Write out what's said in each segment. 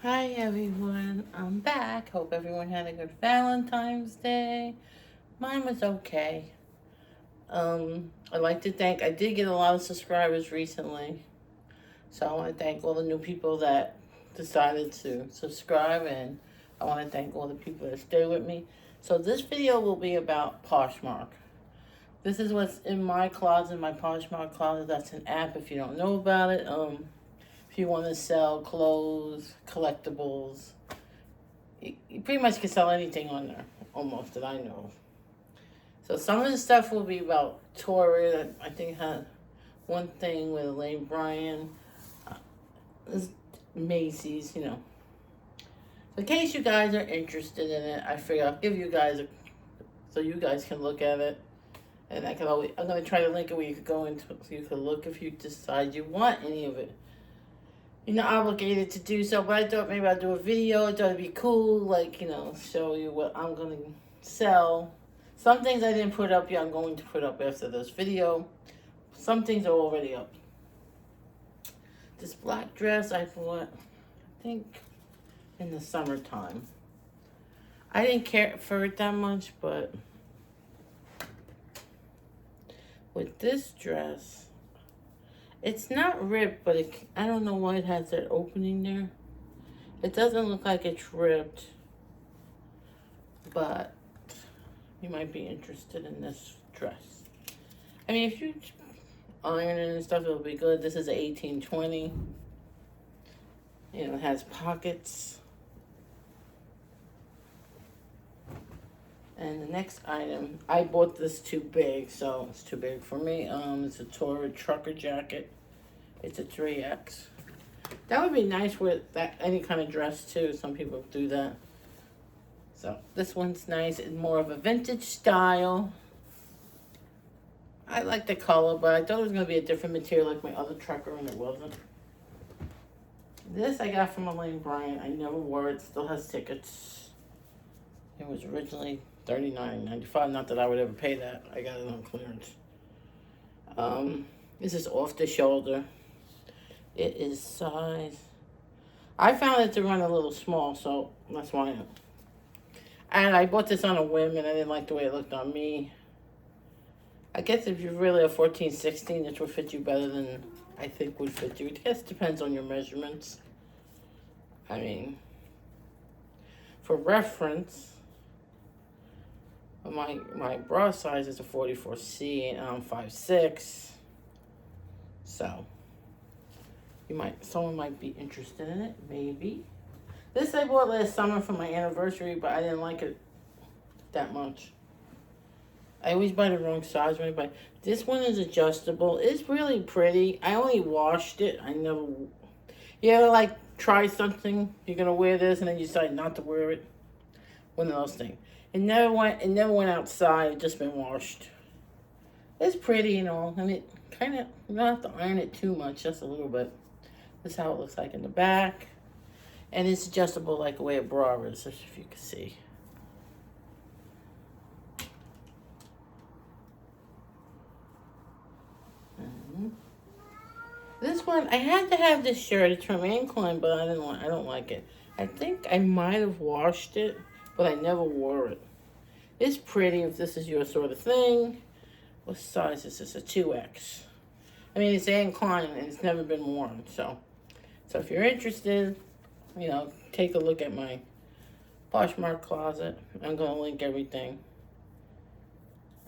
Hi everyone, I'm back. Hope everyone had a good Valentine's Day. Mine was okay. I'd like to thank, I did get a lot of subscribers recently. So I want to thank all the new people that decided to subscribe, and I want to thank all the people that stay with me. So this video will be about Poshmark. This is what's in my closet, my Poshmark closet. That's an app if you don't know about it. If you want to sell clothes, collectibles, you pretty much can sell anything on there, almost, that I know. So some of the stuff will be about Tori. I think had one thing with Elaine Bryan, Macy's, So in case you guys are interested in it, I figure I'll give you guys so you guys can look at it. And I'm gonna try to link it where you could go into it so you can look if you decide you want any of it. You're not obligated to do so, but I thought maybe I'd do a video. I thought it'd be cool, show you what I'm going to sell. Some things I didn't put up yet, I'm going to put up after this video. Some things are already up. This black dress I bought, I think, in the summertime. I didn't care for it that much, but with this dress, it's not ripped, but I don't know why it has that opening there. It doesn't look like it's ripped, but you might be interested in this dress. I mean, if you iron it and stuff, it'll be good. This is an 1820. It has pockets. And the next item, I bought this too big, so it's too big for me. It's a Tora trucker jacket. It's a 3X. That would be nice with any kind of dress too. Some people do that. So this one's nice. It's more of a vintage style. I like the color, but I thought it was going to be a different material like my other trucker, and it wasn't. This I got from Elaine Bryan. I never wore it. Still has tickets. It was originally $39.95. Not that I would ever pay that. I got it on clearance. This is off the shoulder. It is size. I found it to run a little small, so that's why. And I bought this on a whim, and I didn't like the way it looked on me. I guess if you're really a 14, 16, this would fit you better than I think would fit you. It just depends on your measurements. I mean, for reference, my bra size is a 44C, and I'm 5'6". So someone might be interested in it, maybe. This I bought last summer for my anniversary, but I didn't like it that much. I always buy the wrong size when I buy. This one is adjustable. It's really pretty. I only washed it. You ever try something, you're gonna wear this, and then you decide not to wear it? One of those things. It never went outside. It's just been washed. It's pretty and all, and it kind of, you don't have to iron it too much, just a little bit. This is how it looks like in the back. And it's adjustable like the way a bra is, if you can see. This one, I had to have this shirt. It's from Anne Klein, but I don't like it. I think I might have washed it, but I never wore it. It's pretty if this is your sort of thing. What size is this? A 2X. I mean, it's Anne Klein, and it's never been worn, so if you're interested, take a look at my Poshmark closet. I'm going to link everything.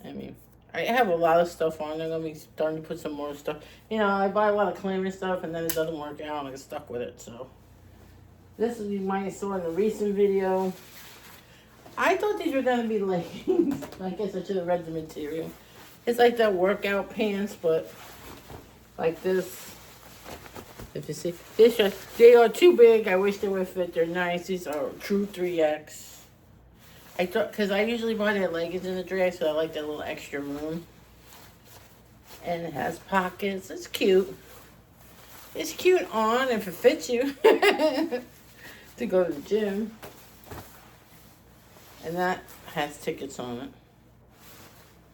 I mean, I have a lot of stuff on there. I'm going to be starting to put some more stuff. I buy a lot of clearance stuff, and then it doesn't work out, and I get stuck with it, so. This is you might have saw in the recent video. I thought these were going to be leggings. I guess I should have read the material. It's like that workout pants, but like this. If you see, they are too big. I wish they would fit. They're nice. These are true 3X. I thought, because I usually buy their leggings in the dress, so I like that little extra room. And it has pockets. It's cute. It's cute on if it fits you to go to the gym. And that has tickets on it.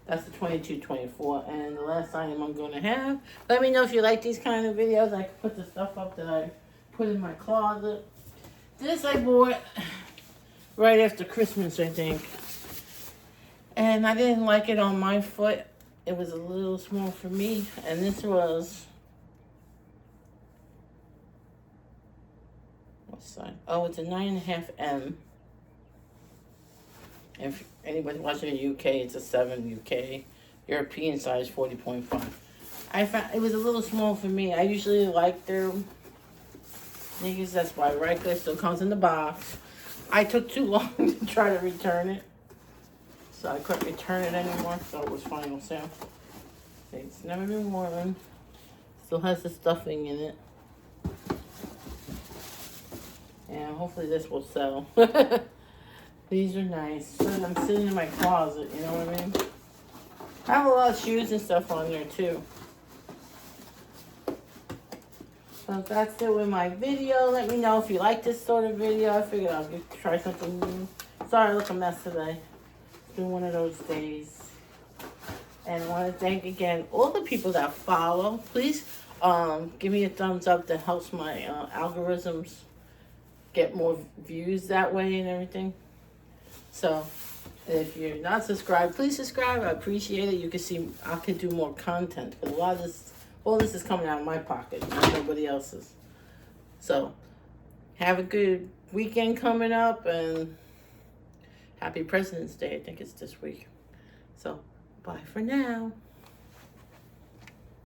That's the 22-24. And the last item I'm going to have. Let me know if you like these kind of videos. I can put the stuff up that I put in my closet. This I bought right after Christmas, I think. And I didn't like it on my foot. It was a little small for me. And this was, what size? Oh, it's a 9.5M. If anybody's watching in UK, it's a 7 UK. European size 40.5. I found it was a little small for me. I usually like their sneakers. That's why regular still comes in the box. I took too long to try to return it, so I couldn't return it anymore. So it was final sale. It's never been worn. Still has the stuffing in it, and hopefully this will sell. These are nice. So I'm sitting in my closet. You know what I mean? I have a lot of shoes and stuff on there too. So that's it with my video. Let me know if you like this sort of video. I figured I'll try something new. Sorry I look a mess today. It's been one of those days. And I want to thank again all the people that follow. Please give me a thumbs up. That helps my algorithms get more views that way and everything. So if you're not subscribed, please subscribe. I appreciate it. You can see I can do more content. Because a lot of this, all this is coming out of my pocket, not nobody else's. So have a good weekend coming up, and happy President's Day. I think it's this week. So bye for now.